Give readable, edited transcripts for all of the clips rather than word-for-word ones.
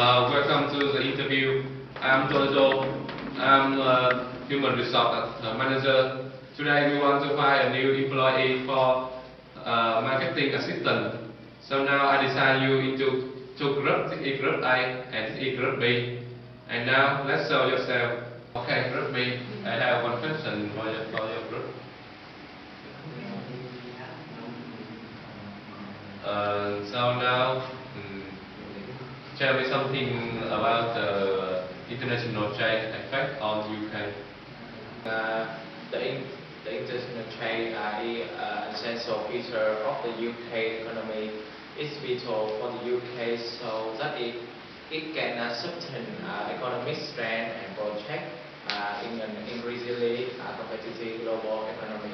Welcome to the interview. I'm Jojo. I'm a human resource manager. Today we want to find a new employee for marketing assistant. So now I design you into two groups, this is group A and this is group B. And now let's show yourself. Okay, group B. I have one question for your group. So now, tell me something about the international trade effect on UK. The international trade is an essential feature of the UK economy. It's vital for the UK so that it can sustain economic strength and protect in an increasingly competitive global economy.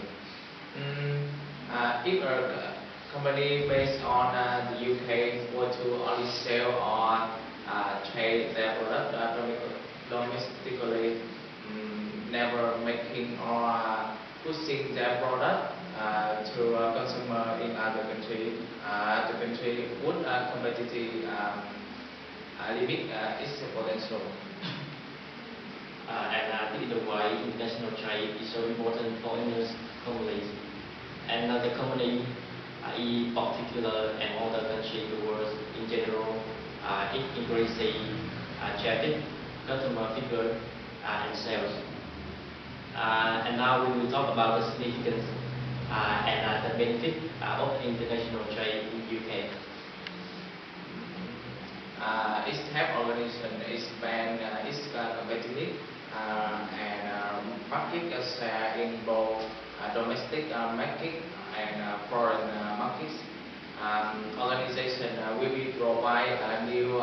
If a company based on the UK were to only sell or trade their product domestically, never making or pushing their product to a consumer in other country, the country would competitive limit its potential. And in the way, international trade is so important for Indian companies. And the company, in particular, and all the countries in the world in general, it increases traffic, customer figure, and sales. And now we will talk about the significance and the benefit of international trade in UK. Its help organization expand its competitive and market share in both domestic market and foreign markets. Organization will be provide a new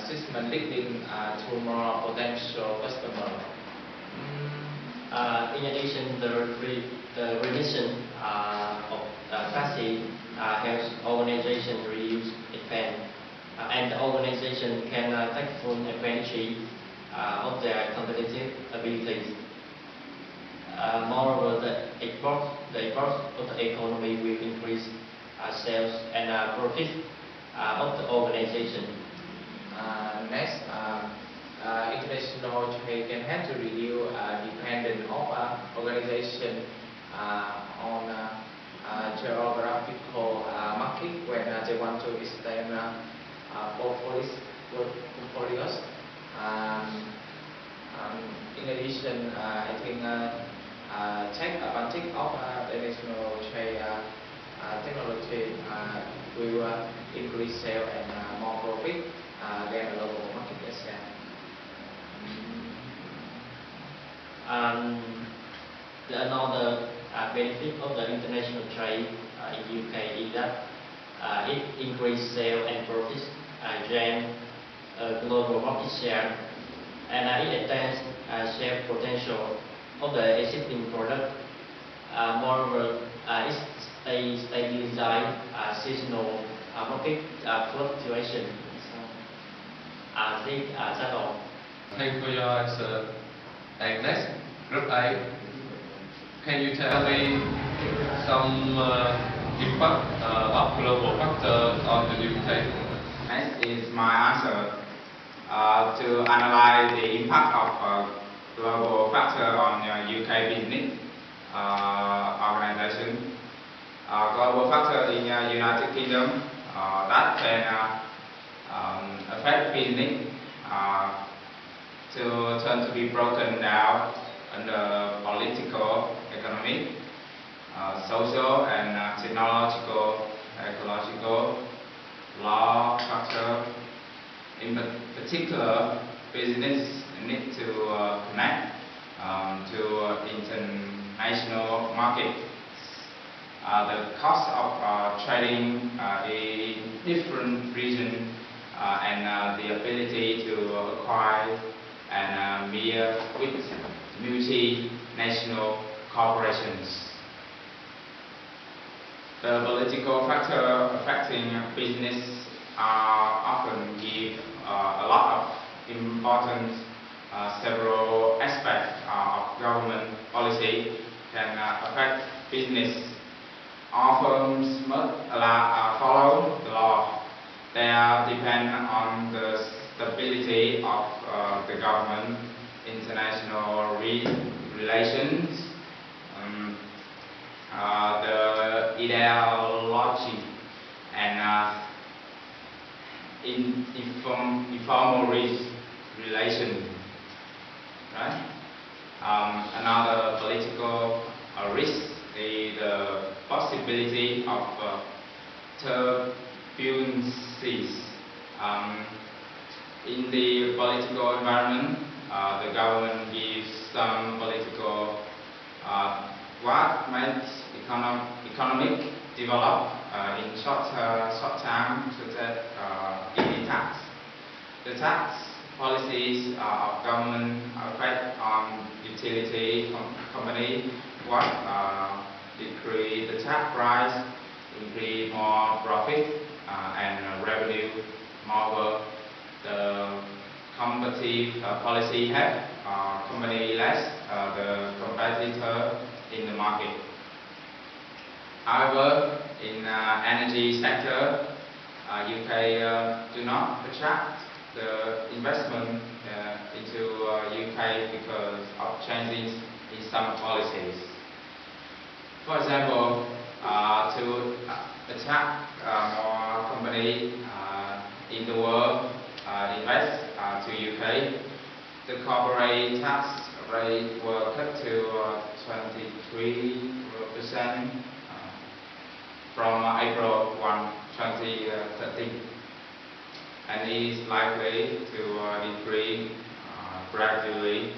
system leading to more potential customers. In addition, the remission of passive helps organization reduce expense, and the organization can take full advantage of their competitive abilities. Moreover, the export of the economy will increase sales and profit of the organization. Next, international trade can help to reduce dependence of organization on geographical market when they want to extend portfolios. In addition, I think take advantage of the international trade technology will increase sales and more profit than a local market share. Another benefit of the international trade in UK is that it increases sales and profits, gain global market share, and it extends share potential of the existing product. Moreover, it stabilizes seasonal market fluctuation. I think that's all. Thank you for your answer. And next, group A. Can you tell me some impact of global factor on the UK? Next is my answer to analyze the impact of global factor on UK business organization. Global factor in United Kingdom that can affect business to turn to be broken down under political, economic, social and technological, ecological, law factor. In particular, business need to connect to international market. The cost of trading in different regions and the ability to acquire and merge with multinational corporations. The political factor affecting business often give a lot of importance. Several aspects of government policy can affect business. All firms must follow the law. They depend on the stability of the government, international relations, the ideology, and informal relation. Right? Another political risk is the possibility of turbulences. In the political environment, the government gives some political what makes economic develop in short time, such as EV tax. The tax policies of government affect on utility company what decrease the tax price, increase more profit and revenue. Moreover, the competitive policy help company less the competitor in the market. However, in energy sector, UK do not attract the investment into UK because of changes in some policies. For example, to attract more companies in the world invest to UK, the corporate tax rate will cut to 23% from April 1, 2013, and is likely to decrease gradually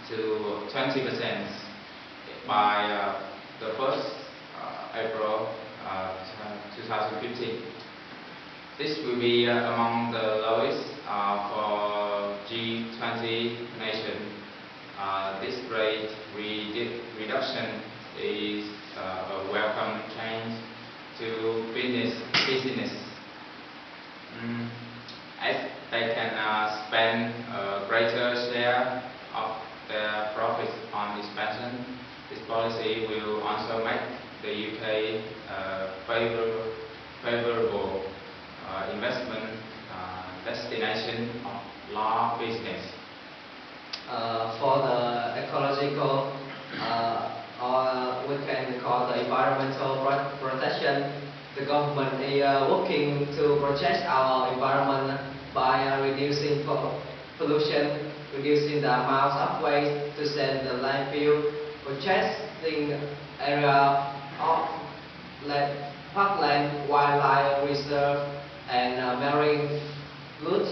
to 20% by the 1st April 2015. This will be among the lowest for G20 nations. This rate reduction is a welcome change to business. As they can spend a greater share of their profits on expansion, this policy will also make the UK favorable investment destination of large business. For the ecological, or we can call the environmental protection, the government is working to protect our environment by reducing pollution, reducing the amount of waste to send the landfill, protecting area of parkland, wildlife reserve, and marine goods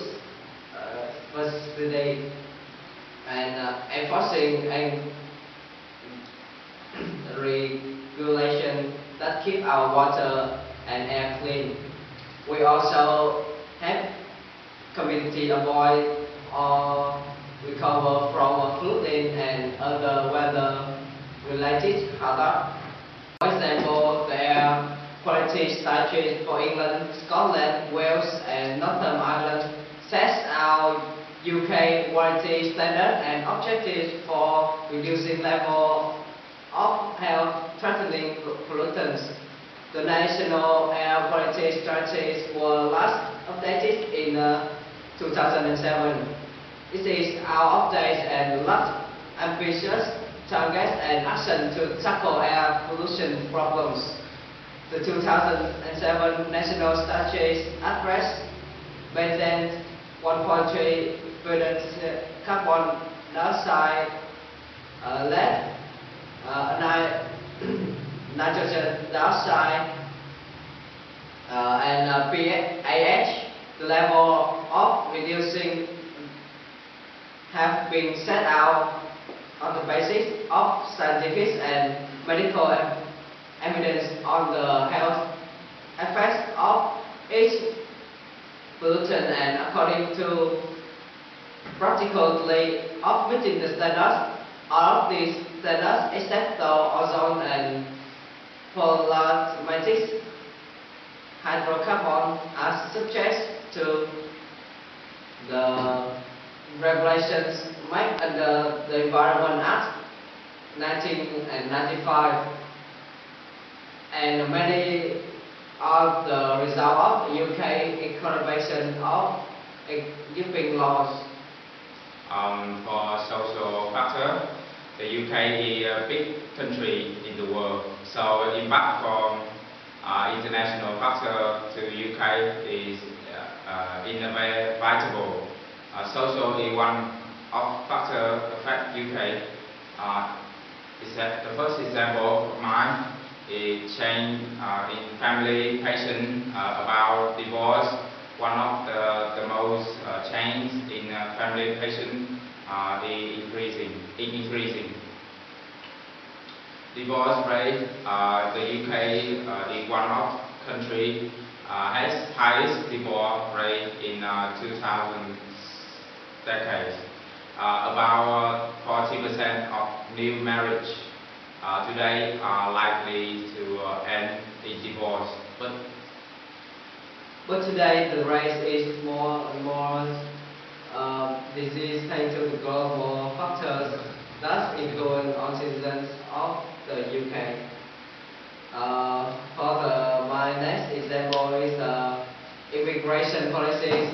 facility, and enforcing and regulation that keep our water and air clean. We also help community avoid or recover from flooding and other weather-related hazards. For example, the air quality standards for England, Scotland, Wales, and Northern Ireland sets out UK quality standards and objectives for reducing level of health-threatening pollutants. The national air quality strategies were last updated in 2007. This is our update and last ambitious targets and action to tackle air pollution problems. The 2007 national strategies address maintained 1.3 billion carbon dioxide lead, nitrogen dioxide, and PAH. The level of reducing have been set out on the basis of scientific and medical evidence on the health effects of each pollutant, and according to practically of meeting the standards. All of these standards except the ozone and problematic hydrocarbon are subject to the regulations made under the Environment Act 1995, and many are the result of UK economization of giving laws. For social factor, the UK is a big country in the world, so the impact from international factor to UK is inevitable. Social is one of factor affect UK. Is that the first example of mine is change in family patient about divorce. One of the most change in family patient is increasing. Divorce rate, the UK is one of country has highest divorce rate in 2000 decades. About 40% of new marriage today are likely to end in divorce. But today the rate is more and more disease thanks to the global factors that influence on citizens of the UK. My next example is immigration policies.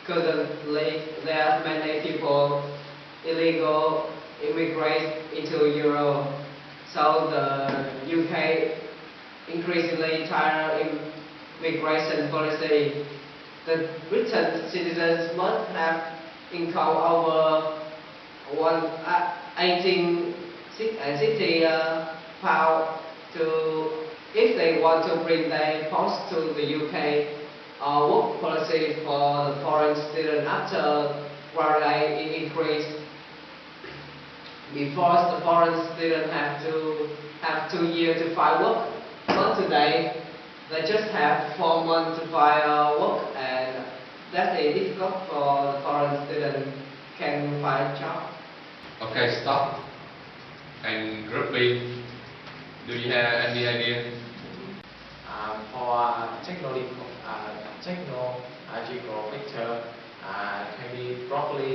Currently, there are many people illegal immigrate into Europe, so the UK increasingly tired immigration policy. The British citizens must have income over £60 if they want to bring their post to the UK. Work policy for the foreign student after graduate increased. Before, the foreign student have 2 years to find work, but today they just have 4 months to find work, and that is difficult for the foreign student can find a job. Okay, stop. And group B, do you have any idea? For technological factor can be broadly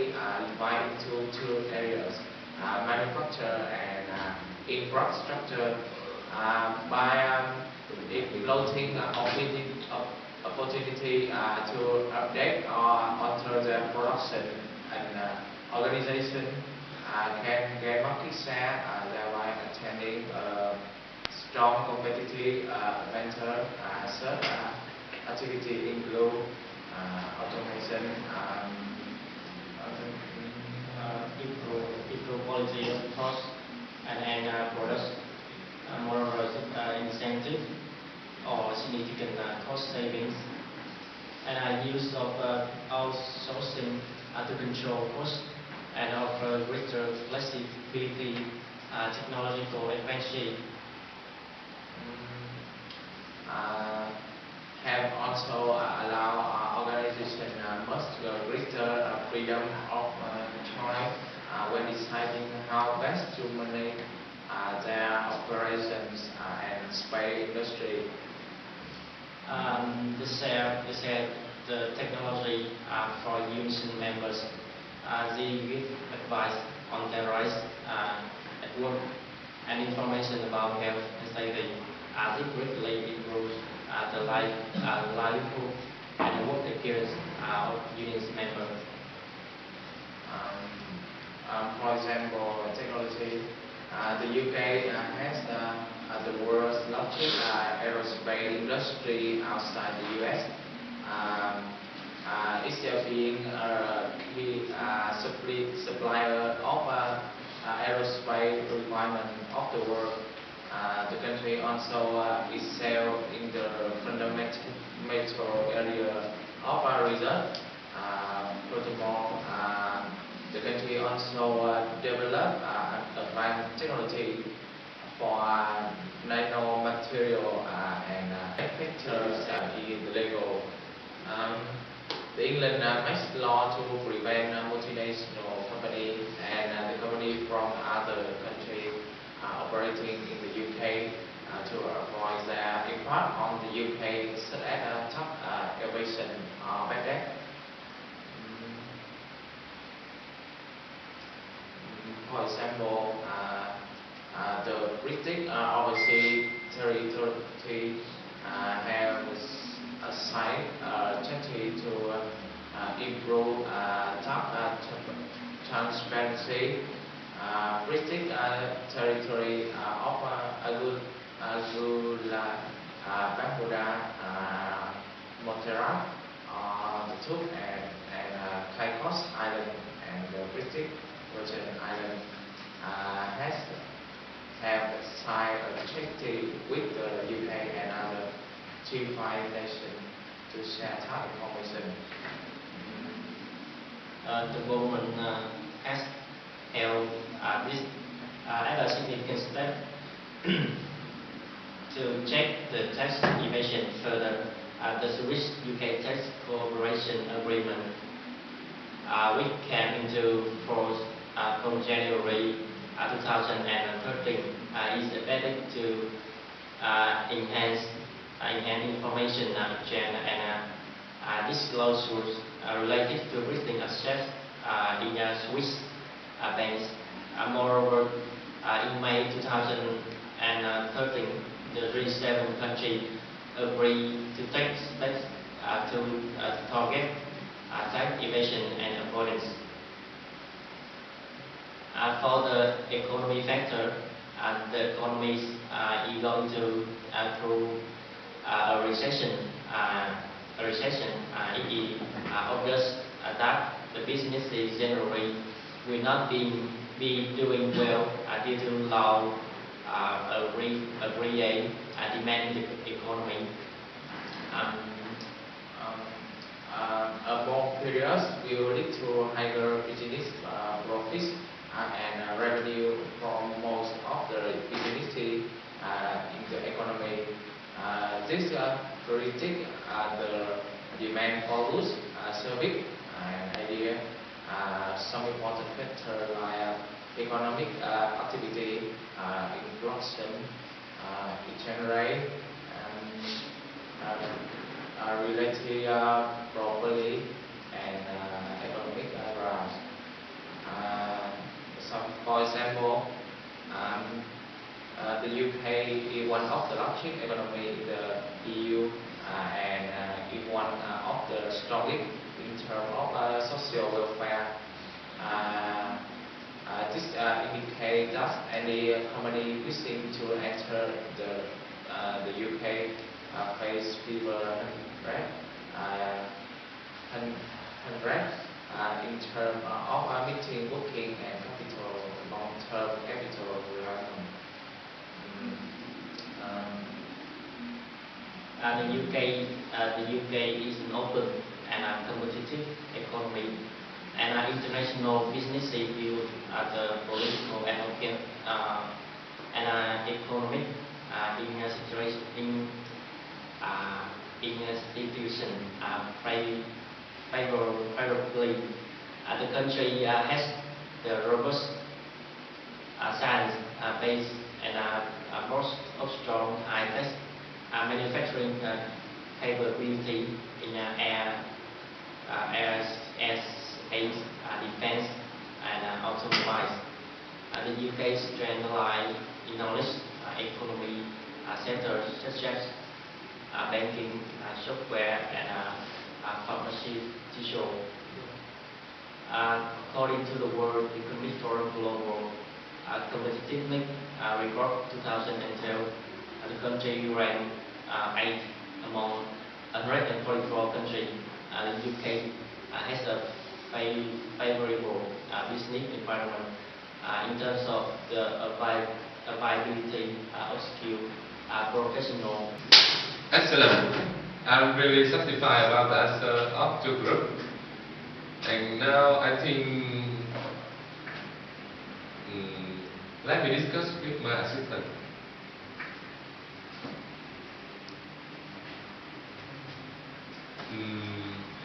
divided into 2 areas: manufacture and infrastructure. By exploiting opportunity to update or alter the production and organization can gain market share, thereby attaining a strong competitive advantage. Such activity include automation, improve quality of cost and products, more incentive or significant cost savings, and use of outsourcing to control costs and offer greater flexibility, technological advantage. Have also allow organization much greater freedom of choice when deciding how best to manage their operations and space industry. The technology for union members. They give advice on their rights at work and information about health and safety. They greatly improve the livelihood and work experience of union members. For example, technology. The UK has the world's largest aerospace industry outside the US. Itself being a key supplier of aerospace requirement of the world. The country also excels in the fundamental area of research. Furthermore, the country also developed advanced technology for nanomaterial and manufacturers illegal. The England makes law to prevent multinational companies and the company from other countries operating in the UK to avoid their impact on the UK, such as tax evasion or bad debt. For example, the British Overseas Territory have a site strategy to improve transparency, British territory of Agula, Barbuda, Montserrat, the Tube and Caicos Island and the British Virgin Island have signed a treaty with the UK and other G5 nations to share that information. The government has held this as a significant step to check the tax evasion further. The Swiss-UK tax cooperation agreement, which came into force from January 2013, is expected to enhance information exchange and disclosures related to British assets in Swiss banks. Moreover, in May 2013, the G7 countries agreed to take steps to target tax evasion and avoidance. For the economy factor, the economy is going to through a recession. It is obvious that the businesses generally will not be doing well due to low real demand in the economy. More periods will lead to higher business profits and revenue from most of the businesses in the economy. This predict the demand for goods, service, and idea. Some important factors like economic activity, inflation, exchange rate, related properly, and economic growth. For example, the UK is one of the largest economies in the EU and is one of the strongest in terms of social welfare. This indicates that any company wishing to enter the UK face fewer in terms of meeting working and capital long-term capital requirement. The UK is an open and competitive economy, and international businesses view the political and economic institution favorably. The country has the robust science base and most of strong high-tech manufacturing capability in aerospace, defense, and automobiles. The UK's strength lies in knowledge economy sectors such as banking, software, and pharmaceutical. According to the World Economic Forum Global Competitiveness Report 2012, the country ranked 8th among 144 countries. The UK has a favorable business environment in terms of the availability of skilled professionals. Excellent. I'm really satisfied about the answer of the group. And now I think let me discuss with my assistant.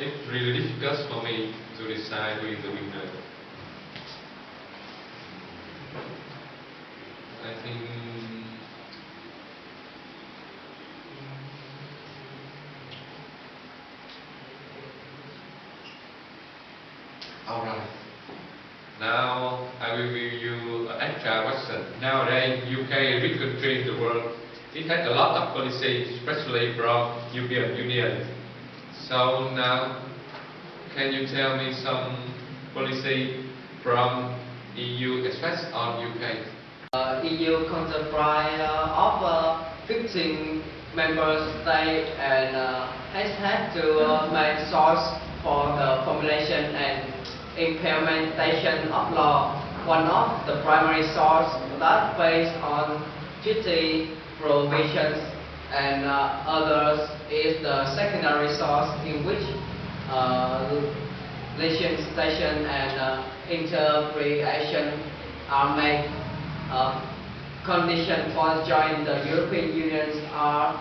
It's really difficult for me to decide who is the winner. I think alright. Now I will give you an extra question. Nowadays UK is a big country in the world. it had a lot of policy, especially from European Union. So now, can you tell me some policy from EU, especially on UK? EU comprised of 15 member states and has had to main source for the formulation and implementation of law. One of the primary source that based on treaty provisions and others is the secondary source in which legislation and interpretation are made. Conditions for joining the European Union are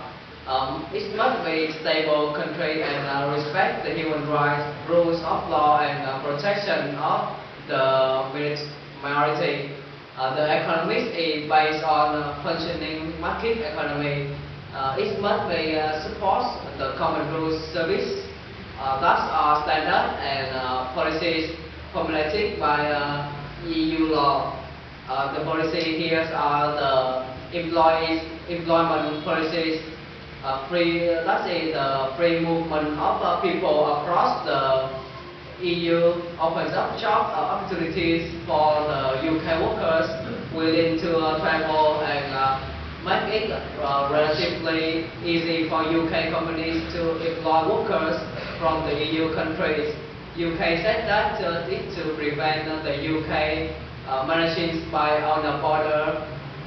it must be stable country and respect the human rights, rules of law and protection of the minority. The economy is based on functioning market economy. It must be support the common rules service. Thus are standard and policies formulated by EU law. The policy here are the employment policies. That is the free movement of people across the EU opens up job opportunities for the UK workers willing to travel and make it relatively easy for UK companies to employ workers from the EU countries. UK said that to prevent the UK managing spy on the border.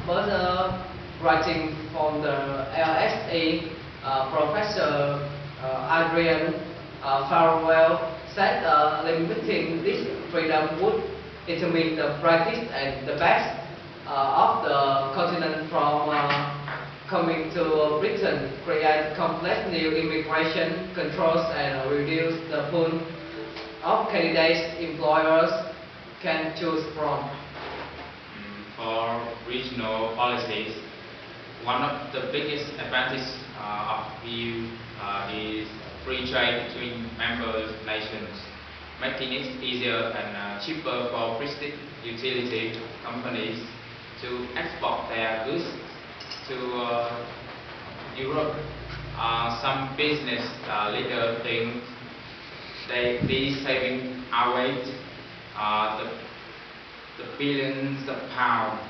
Further writing from the LSE, Professor Adrian Farwell said limiting this freedom would determine the practice and the best of the continent from coming to Britain, create complex new immigration controls and reduce the pool of candidates employers can choose from. For regional policies, one of the biggest advantages of EU is free trade between member nations, making it easier and cheaper for prestige utility companies to export their goods to Europe. Some business leaders think these savings outweigh the billions of pounds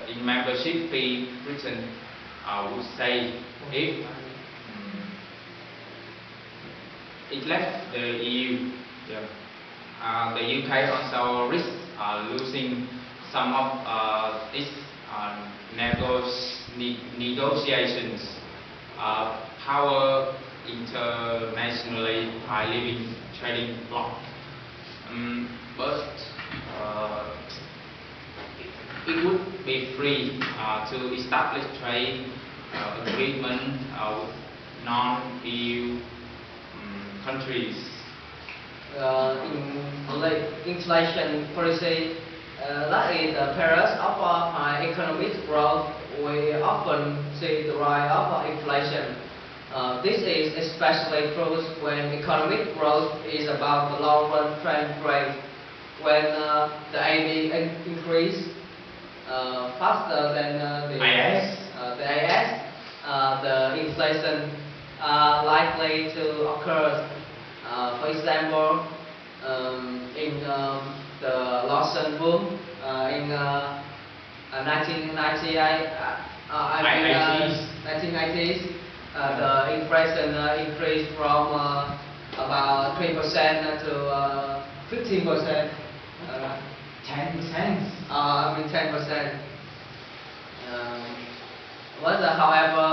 in membership fee Britain would save if it left the EU. The UK also risks losing some of its negotiations power internationally by leaving trading bloc. But it would be free to establish trade agreement with non-EU countries. Inflation policy, that is the perils of high economic growth. We often see the rise of inflation. This is especially true when economic growth is above the long-run trend rate. When the AD increase faster than the IS, the inflation likely to occur. For example, in the Lawson boom in 1998, 1990s, the inflation increased from about 3% to 15%. 10%. 10%. But however,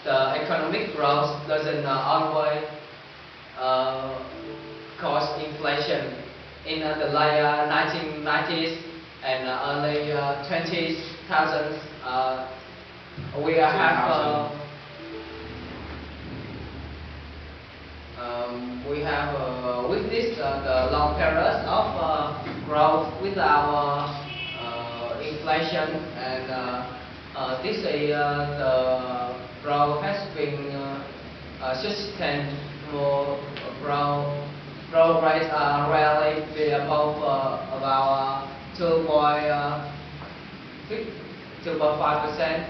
the economic growth doesn't always cause inflation. In the late 1990s and early 2000s, we have witnessed the long periods of growth with our inflation, and this year the growth has been sustained. Growth rates are rarely above about 2.5%.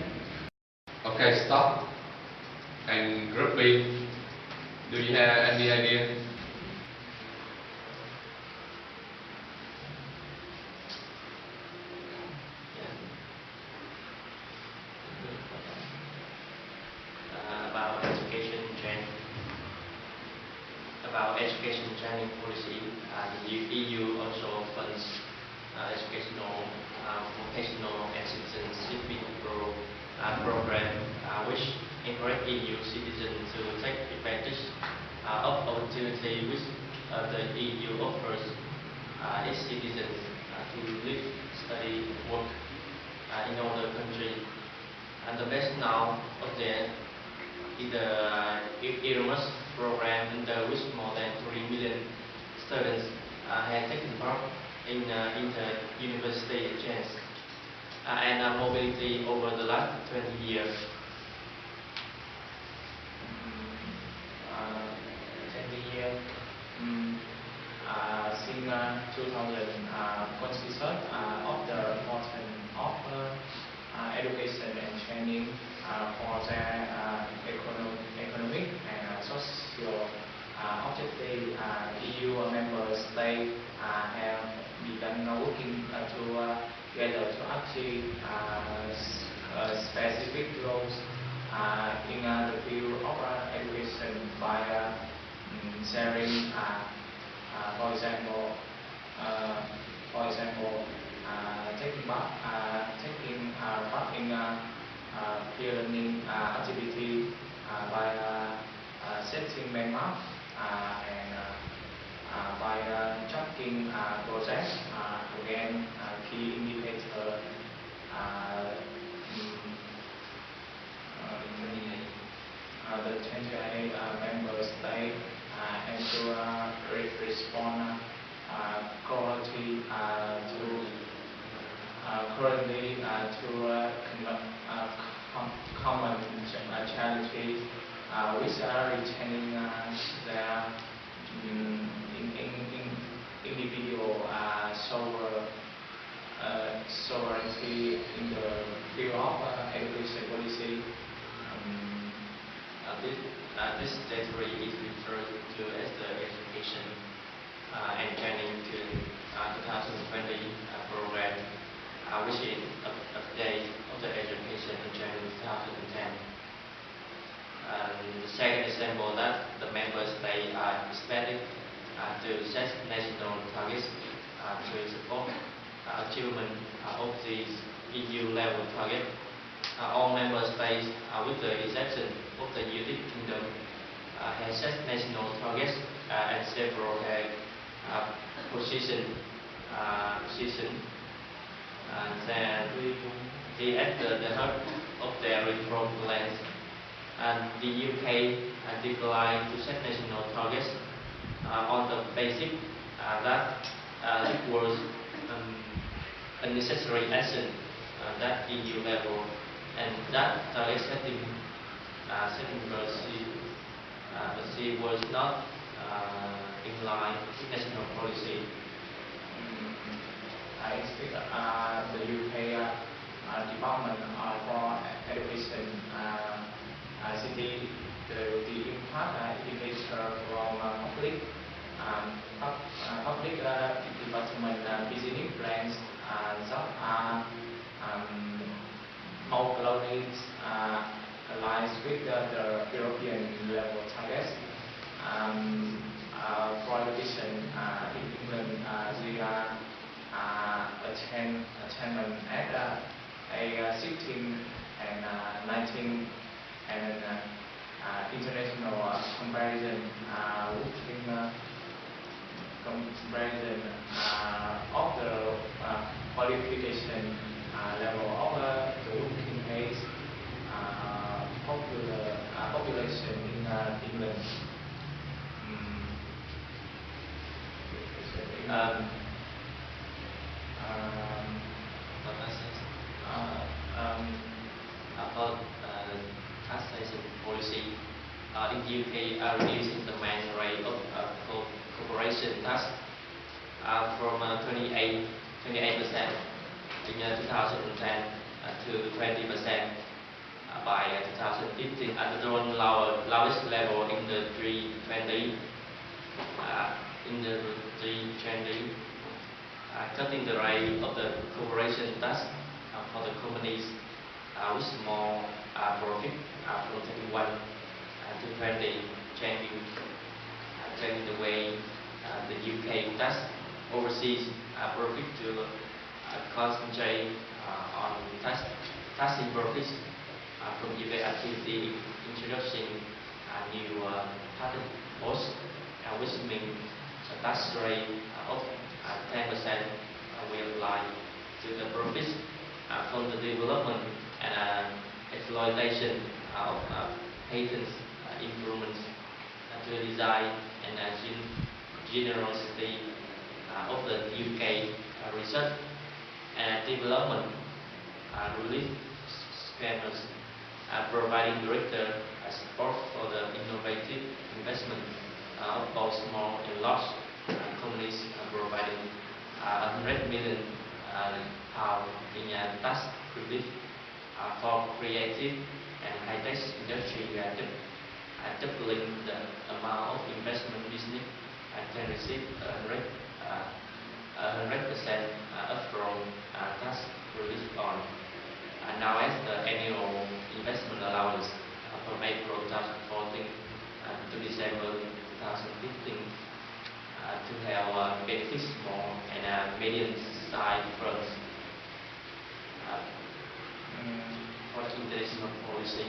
Okay, stop. And group B, do you have any idea? About education training. About education training policy, the EU also funds educational, vocational and citizenship program, which encourage EU citizens to take advantage of opportunity which the EU offers its citizens to live, study, work in other countries. And the best known of them is the Erasmus program, under which more than 3 million students have taken part in inter-university exchange and mobility over the last 20 years. 20 years. Since 2000, considered of the importance of education and training for their economic and social objective. EU member states have begun working together to achieve specific goals in the field of education by sharing, for example, taking part in peer learning activity by setting benchmark and by tracking progress again key indicator the 28 member states and to respond quality to currently to common challenges which are retaining their individual sovereignty in the field of education policy. This category is referred to as the education and training to 2020 program, which is update of the education and training 2010. The second example that the member states are expected to set national targets to support achievement of these EU level targets. All member states, with the exception of the United Kingdom, have set national targets and several have position, and then they at the heart of their reform plans. And the UK declined to set national targets on the basis that it was a necessary action at EU level, and that target setting policy was not in line with national policy. I expect the UK Department for Education city the impact indicator from public department business plans that are more closely aligned with the European level targets. For education in England, they are attainment at a 16 and 19 and international comparison of the qualification level of the working age population in England. About taxation policy, in the UK reducing the main rate of corporation tax from 28% in 2010 to 20% by 2015 at the lowest level in the G20. Cutting the rate of the corporation tax for the companies with small profit from 31 to 20, changing the way the UK tax overseas profit to concentrate on taxing profits from UK activity, introducing new patent laws, which means a tax rate of 10% will apply to the profits from the development and exploitation of patents improvements to the design and generosity of the UK research and development relief schemes, providing greater support for the innovative investment of both small and large companies, providing 100 million pounds in tax relief for creative and high-tech industry, doubling the amount of investment business can receive 100% upfront tax relief on. Now, as the annual investment allowance from April 2014 to December 2015 to have benefits small and medium-sized firms for international policy.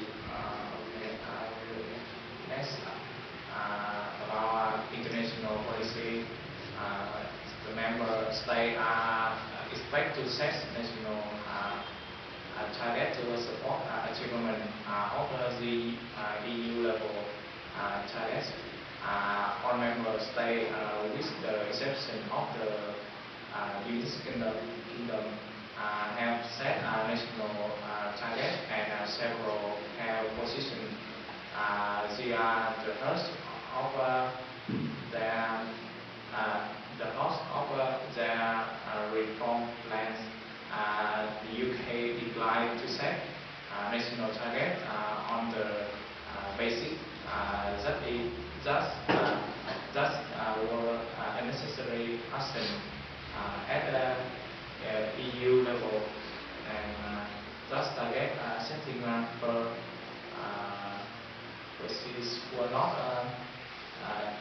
Next, about international policy, the member states are expect to set national target to support achievement of the EU level targets. All member states, with the exception of the United Kingdom, have set national targets and several have positioned. They are the host of their reform plans. The UK declined to set national target on the basis that were unnecessary action at the EU level, and thus target setting for policies were not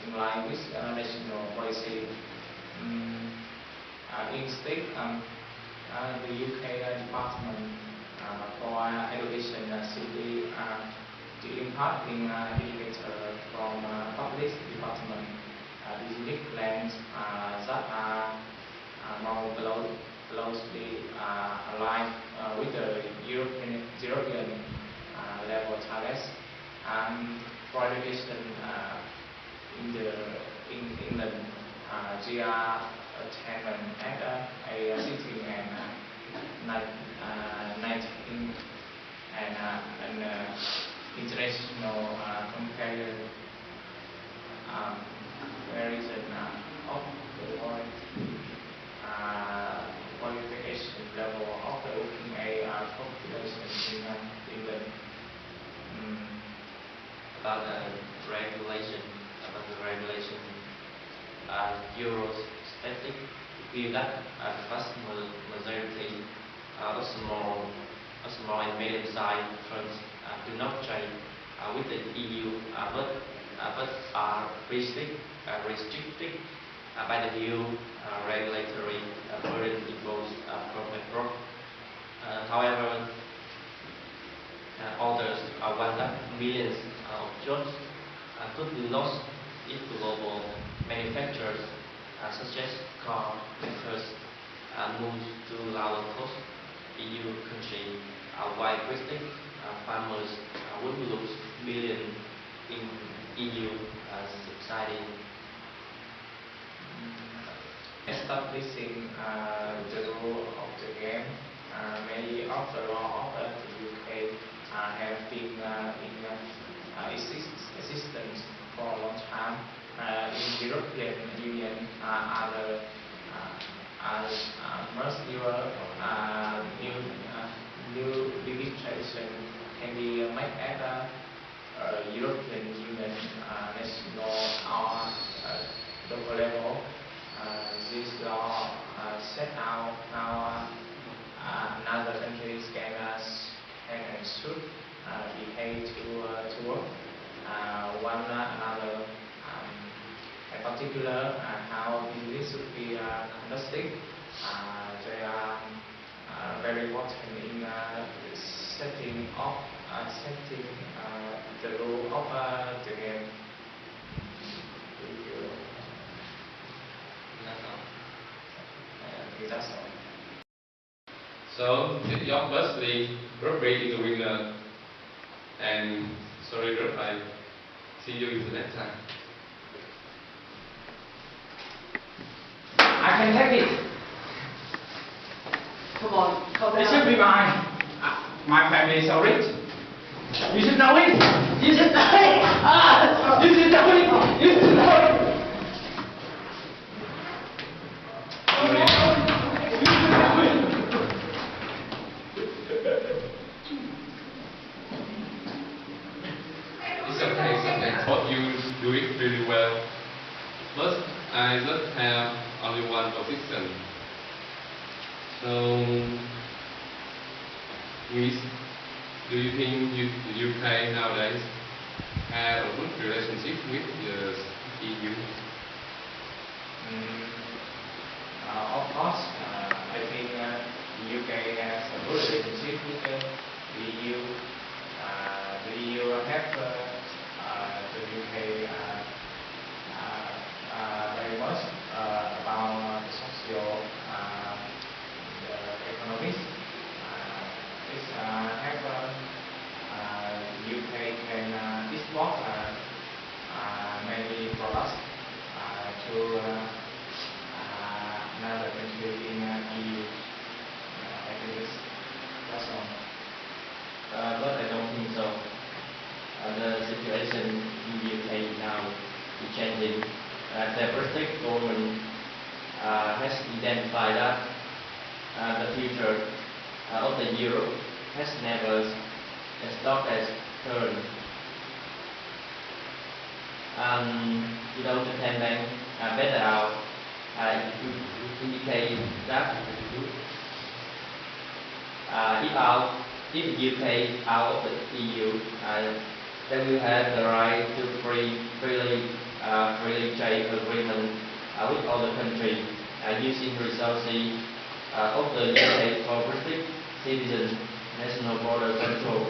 in line with national policy. Instead, the UK Department for Education simply to impart in indicator from public department the unique plans that are more closely aligned with the European level targets. For education in England, they are attainment at a sitting and 19 and international comparison of the world qualification level of the working age population in England. About the regulation, Eurostatic view that the vast majority of small and medium-sized firms do not trade with the EU, but are restricted by the EU regulatory burden imposed from abroad. However, others want that millions of jobs could be lost if global manufacturers such as car makers move to lower cost EU countries, while British farmers would lose millions in EU subsidy. Establishing the rule of the game, many of the law of the UK have been in existence for a long time. In European Union, most new legislation can be made at European Union, national or local level. This law set out how another countries can and should behave to work. One another, in particular, how business should be conducted. They are very important in setting the rule of the game. That's all. So, your firstly, Rugby is the winner, and sorry, Rugby. See you in the next time. I can take it. Come on, come It down. should be mine. My family is so rich. You should know it. You should know it. You should know it. You should know it. It's okay. But you do it really well. But I just have only one position. So, do you think the UK nowadays have a good relationship with the EU? Of course, I think the UK has a good relationship with the EU. The EU help the UK very much about the social, the economics. It's help UK can export many products to another country in EU. I think that's all. But I don't think so. The situation in the UK now is changing. The British government has identified that the future of the Europe has never stopped as turned. The campaign better out indicate that if the UK out of the EU, they will have the right to freely trade agreement with other countries using resources of the UK for British citizens, national border control,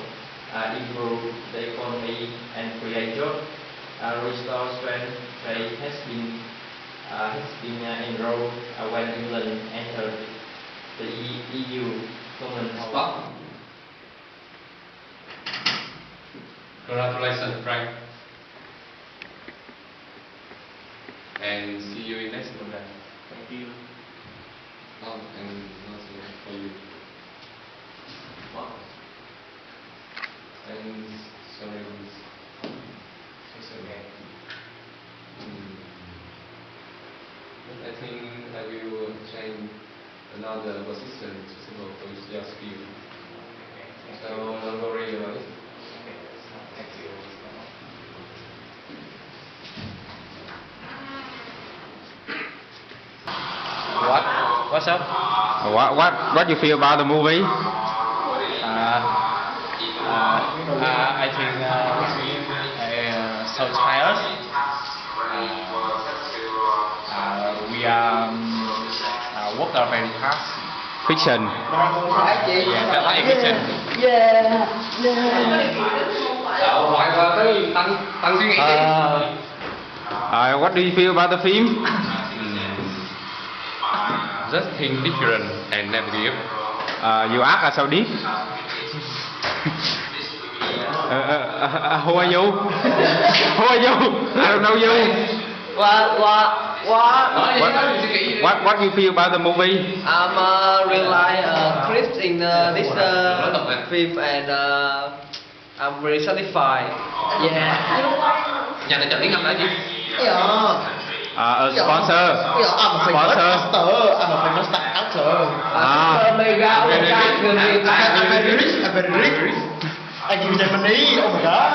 improve the economy and create jobs, restore strength trade has been enrolled when England entered the EU common Stop. Congratulations, Frank. And see you in next program. Thank you. Oh, and also for you. Wow. And sorry, It's okay. But I think I will change another position to support your skill. Okay. So don't worry about it. Thank you. What's up? What you feel about the movie? I think so tired. We work very hard. Fiction. Yeah, that's like fiction. Hỏi qua tới tăng suy nghĩ đi. What do you feel about the film? Just think different and never give. You act as so deep. Who are you? Who are you? I don't know you. What you feel about the movie? I'm really Chris in this film and I'm very satisfied. Yeah. Nhà tài trợ tiếng Anh là gì? Yeah. A sponsor. Yeah, I'm a famous actor. I'm a famous actor. Ah. Mega, I'm very rich. I'm very rich. Anh chịu Germany, oh my god.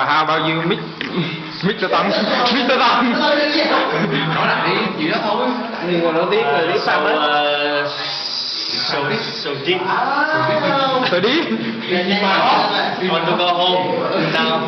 How about you, Mr. Tân? Mr. Tân. Nói lại đi, gì đó thôi. Người nổi tiếng người biết sao hết. So deep. Tôi đi. I want to go home now.